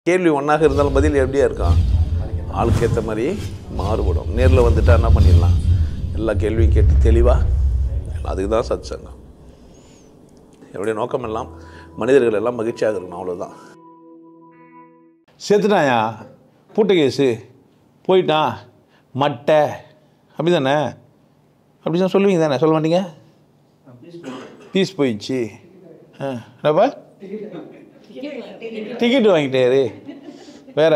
கேள்வி ஒன்றாக இருந்தாலும் பதில் எப்படியா இருக்கும்? ஆளுக்கு ஏற்ற மாதிரி மாறுபடும். நேரில் வந்துட்டா என்ன பண்ணிடலாம்? எல்லா கேள்வியும் கேட்டு தெளிவாக, அதுக்கு தான் சத் சங்கம். என்னுடைய நோக்கம் எல்லாம் மனிதர்கள் எல்லாம் மகிழ்ச்சியாக இருக்கணும், அவ்வளோதான். செத்துட்டாயா, பூட்ட கேஸு, போயிட்டான், மட்டை, அப்படி தானே? அப்படி தான் சொல்லுவீங்க தானே? சொல்ல மாட்டீங்க? பீஸ் போயிடுச்சு. என்னப்பா டிக்கெட்டு வாங்கிட்டாரு, வேற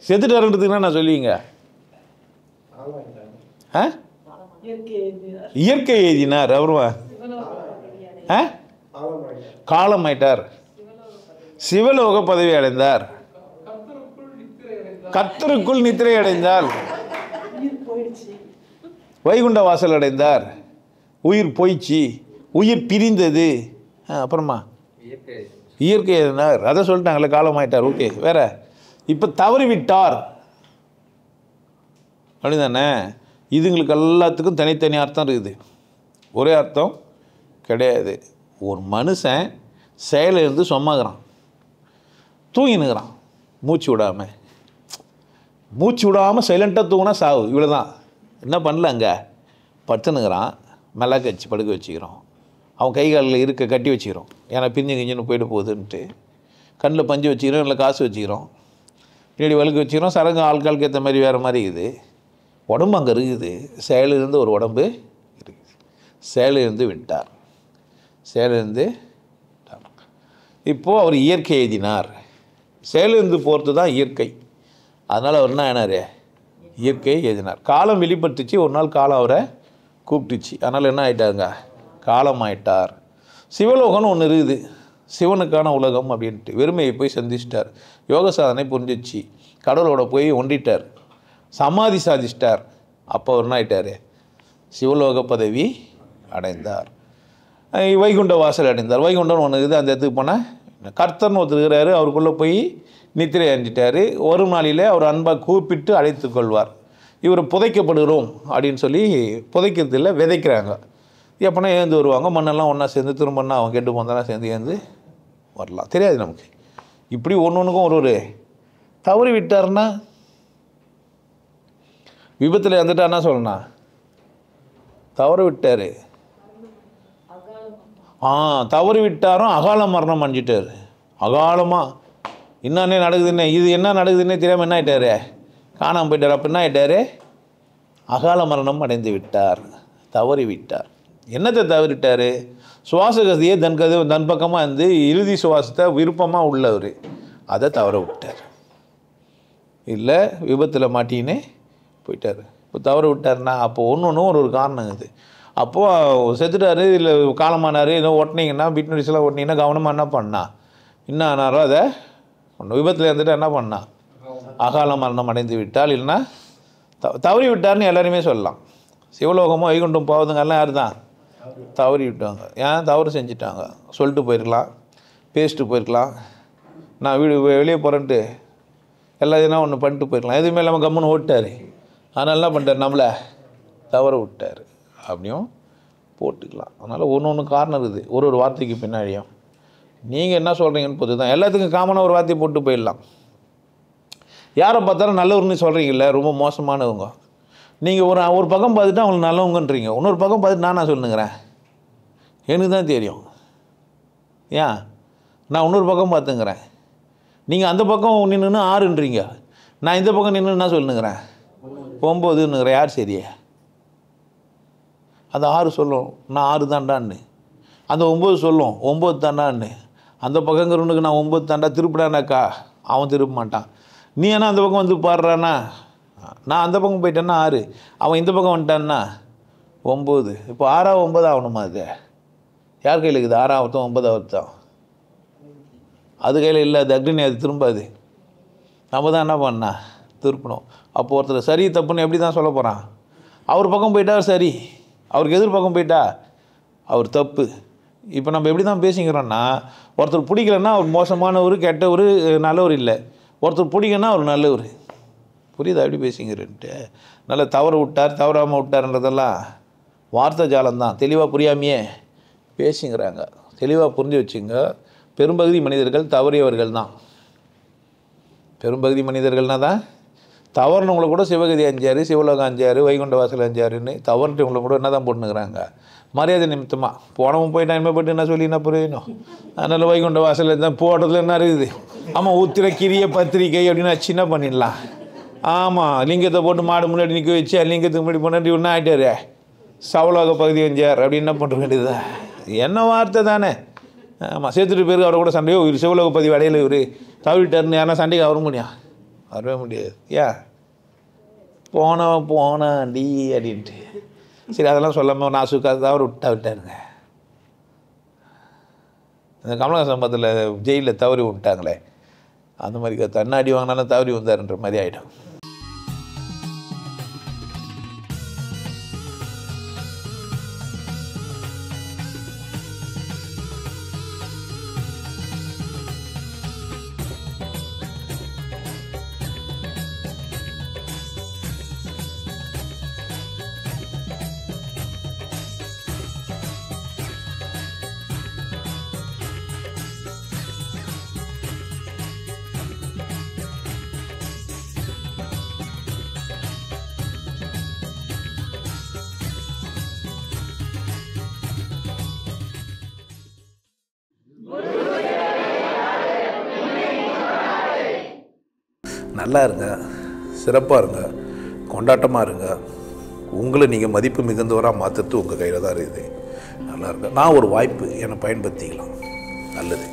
செத்துட்டாருன்றதுக்குன்னா நான் சொல்லுவீங்க? இயற்கை எழுதினார், அப்புறமா காலமாயிட்டார், சிவலோக பதவி அடைந்தார், கர்த்தருக்குள் நித்திரை அடைந்தால், வைகுண்ட வாசல் அடைந்தார், உயிர் போயிடுச்சு, உயிர் பிரிந்தது, அப்புறமா இயற்கை எழுதினார், அதை சொல்லிட்டாங்களே காலமாயிட்டார். ஓகே, வேற இப்போ தவறி விட்டார் அப்படிதானே? இதுங்களுக்கு எல்லாத்துக்கும் தனித்தனி அர்த்தம் இருக்குது, ஒரே அர்த்தம் கிடையாது. ஒரு மனுஷன் செயலில் இருந்து சொம்மாகிறான், தூங்கினுக்கிறான், மூச்சு விடாமல் சைலண்ட்டாக தூங்கினா சாவு, இவ்வளோ தான். என்ன பண்ணல, அங்கே படுத்துனுக்கிறான், மிளகு வச்சு படுக்க வச்சுக்கிறோம், அவன் கை காலில் இருக்க கட்டி வச்சுக்கிறோம், ஏன்னா பிஞ்சு கிஞ்சுன்னு போயிட்டு போகுதுன்ட்டு. கண்ணில் பஞ்சு வச்சுக்கிறோம், இல்லை காசு வச்சுக்கிறோம், பின்னாடி வழுக்கு வச்சுக்கிறோம். சரங்கு ஆட்களுக்கு ஏற்ற மாதிரி வேறு மாதிரி இருக்குது. உடம்பு அங்கே இருக்குது, செயலிருந்து ஒரு உடம்பு இருக்குது. செயலிருந்து விட்டார், செயலிருந்து இப்போது அவர் இயற்கை எழுதினார். செயலிருந்து போகிறது தான் இயற்கை. அதனால் அவர் என்ன ஆனார்? இயற்கை எழுதினார். காலம் வெளிப்பட்டுச்சு, ஒரு நாள் காலம் அவரை கூப்பிட்டுச்சு. அதனால் என்ன ஆகிட்டாங்க? காலம் ஆயிட்டார். சிவலோகம்னு ஒன்று இருக்குது, சிவனுக்கான உலகம் அப்படின்ட்டு. வெறுமையை போய் சந்திச்சிட்டார், யோக சாதனை புரிஞ்சிச்சு, கடவுளோட போய் ஒன்றிட்டார், சமாதி சாதிச்சிட்டார். அப்போ அவர் என்ன ஆகிட்டார்? சிவலோக பதவி அடைந்தார், வைகுண்ட வாசல் அடைந்தார். வைகுண்டம்னு ஒன்று இருக்குது, அந்த இடத்துக்கு போனால் கர்த்தர்னு ஒருத்தர் இருக்கிறாரு, அவருக்குள்ளே போய் நித்திரை அடைஞ்சிட்டார். ஒரு நாளிலே அவர் அன்பாக கூப்பிட்டு அழைத்து கொள்வார். இவர் புதைக்கப்படுகிறோம் அப்படின்னு சொல்லி புதைக்கிறது இல்லை, விதைக்கிறாங்க. எப்போனா ஏந்து வருவாங்க, மண்ணெல்லாம் ஒன்றா சேர்ந்து திரும்பனா அவங்க கெட்டு போந்தாலும் சேர்ந்து ஏந்து வரலாம். தெரியாது நமக்கு. இப்படி ஒன்றுக்கும் ஒரு தவறி விட்டார்னா, விபத்தில் இறந்துட்டார்னா சொல்லணும், தவறு விட்டார். தவறி விட்டாரும் அகால மரணம் அடைஞ்சிட்டார். அகாலமாக என்னன்னே நடக்குதுன்னே, இது என்ன நடக்குதுன்னே தெரியாமல் என்ன ஆகிட்டார்? காணாமல் போயிட்டார். அப்போ என்ன ஆகிட்டார்? அகால மரணம் அடைந்து விட்டார், தவறி விட்டார். என்னத்தை தவறிட்டார்? சுவாசகதியை தன் பக்கமாக இருந்து இறுதி சுவாசத்தை விருப்பமாக உள்ளவர், அதை தவற விட்டார். இல்லை விபத்தில் மாட்டின்னு போயிட்டார். இப்போ தவற விட்டார்னா அப்போ ஒன்று ஒரு காரணம் இது. அப்போது செத்துட்டார், இல்லை காலமானார், ஏதோ ஒட்டினீங்கன்னா பிட்னரிஸ்லாம் ஒட்டினீங்கன்னா கவனமாக என்ன பண்ணா, என்ன ஆனாரோ அதை ஒன்று. விபத்தில் இருந்துட்டு என்ன பண்ணா? அகால மரணம் அடைந்து விட்டால், இல்லைன்னா தவறி விட்டார்னு எல்லாருமே சொல்லலாம். சிவலோகமோ வைகுண்டம் போவதுங்கெல்லாம் யார் தான்? தவறி விட்டாங்க. ஏன் தவறு செஞ்சிட்டாங்க? சொல்லிட்டு போயிருக்கலாம், பேசிட்டு போயிருக்கலாம், நான் வெளியே போகிறேன்ட்டு எல்லாத்தையும் ஒன்று பண்ணிட்டு போயிருக்கலாம். எதுவுமே இல்லாமல் கம்முன்னு ஓட்டார். அதனால் என்ன பண்ணிட்டார்? நம்மளை தவற விட்டார் அப்படியும் போட்டுக்கலாம். அதனால் ஒன்று காரணம் இருக்குது, ஒரு வார்த்தைக்கு பின்னாடியும். நீங்கள் என்ன சொல்கிறீங்கன்னு பொறுத்து தான். எல்லாத்துக்கும் காமனாக ஒரு வார்த்தையை போட்டு போயிடலாம். யாரை பார்த்தாலும் நல்லவர்னு சொல்கிறீங்கல்ல, ரொம்ப மோசமானவங்க. நீங்கள் ஒரு பக்கம் பார்த்துட்டு அவங்களுக்கு நல்லவங்கன்றீங்க, இன்னொரு பக்கம் பார்த்துட்டு நான் சொல்லுங்கிறேன், எனக்கு தான் தெரியும். ஏன் நான் இன்னொரு பக்கம் பார்த்துங்கிறேன், நீங்கள் அந்த பக்கம் நின்றுன்னு 6ன்றீங்க, நான் இந்த பக்கம் நின்று என்ன சொல்லுங்கிறேன் 9ன்னுங்கிறேன். யார் சரியே? அந்த 6 சொல்லும் நான் 6 தாண்டான்னு, அந்த 9 சொல்லும் 9 தாண்டான்னு. அந்த பக்கங்கிறவனுக்கு நான் 9 தாண்டா திருப்பிடானாக்கா அவன் திருப்ப மாட்டான். நீ ஏன்னா அந்த பக்கம் வந்து பாடுறானா, நான் அந்த பக்கம் போயிட்டேன்னா 6, அவன் இந்த பக்கம் வந்துட்டான்னா 9. இப்போ 6 9 ஆகணுமா? அது யார் கையில் இருக்குது? 6 9 அது கையில் இல்லை, அது அக்னி, அது திரும்பாது. நம்ம தான் என்ன பண்ணா திருப்பணும். அப்போ ஒருத்தர் சரி தப்புன்னு எப்படி தான் சொல்ல போகிறான்? அவர் பக்கம் போயிட்டா சரி, அவருக்கு எதிர்பக்கம் போயிட்டா அவர் தப்பு. இப்போ நம்ம எப்படி தான் பேசிக்கிறோன்னா, ஒருத்தர் பிடிக்கலன்னா அவர் மோசமானவர், கெட்டவர், நல்லவர் இல்லை. ஒருத்தர் பிடிக்கன்னா அவர் நல்லவர். புரியுதா எப்படி பேசிங்கிறன்ட்டு? நல்லா தவற விட்டார், தவறாமல் விட்டார்ன்றதெல்லாம் வார்த்தை ஜாலம்தான். தெளிவாக புரியாமையே பேசிங்கிறாங்க. தெளிவாக புரிஞ்சு வச்சுங்க. பெரும்பகுதி மனிதர்கள் தவறியவர்கள் தான். பெரும்பகுதி மனிதர்கள்னால் தான் தவறுனவங்களை கூட சிவகதி அஞ்சார், சிவலோகம் அஞ்சார், வைகுண்ட வாசல் அஞ்சாருன்னு தவறுன்றவங்களை கூட என்ன தான் போட்டுனுக்குறாங்க மரியாதை நிமித்தமாக. போனவன் போயிட்டான் இனிமே போய்ட்டு என்ன சொல்லி என்ன புரியணும். அதனால் வைகுண்ட வாசல் தான் போடுறதுல என்ன இருக்குது. ஆமாம் உத்திர கிரிய பத்திரிக்கை அப்படின்னு சின்ன பண்ணிடலாம். ஆமாம் லிங்கத்தை போட்டு மாடு முன்னாடி நிற்க வச்சு லிங்கத்துக்கு முன்னாடி முன்னாடி ஒன்றா ஆகிட்டாரு சவலோக பகுதி அஞ்சார் அப்படின்னு என்ன பண்ணுற வேண்டியது என்ன வார்த்தை தானே. ஆமாம் சேர்த்துட்டு பேருக்கு அவரை கூட சண்டையோ இவர் சிவலோக பதிவு அடையில இவர் தவிட்டாருன்னு யாரா சண்டைக்கு வர முடியும், வரவே முடியாது. ஏன் போனாண்டி அப்படின்ட்டு சரி அதெல்லாம் சொல்லாமல் நான் சுக்காது அவர் விட்டாருங்க. இந்த கமலஹாசன் சம்பவத்தில் ஜெயிலில் தவறி விட்டாங்களே அந்த மாதிரி தன்னாடி வாங்கினாலும் தவறி வந்தாருன்ற மாதிரி ஆகிடும். நல்லா இருங்க, சிறப்பாக இருங்க, கொண்டாட்டமாக இருங்க. உங்களை நீங்கள் மதிப்பு மிகுந்தவராக மாற்றுறது உங்கள் கையில் தான் இருக்குது. நல்லா இருங்க. நான் ஒரு வாய்ப்பு என்னை பயன்படுத்திக்கலாம். நல்லது.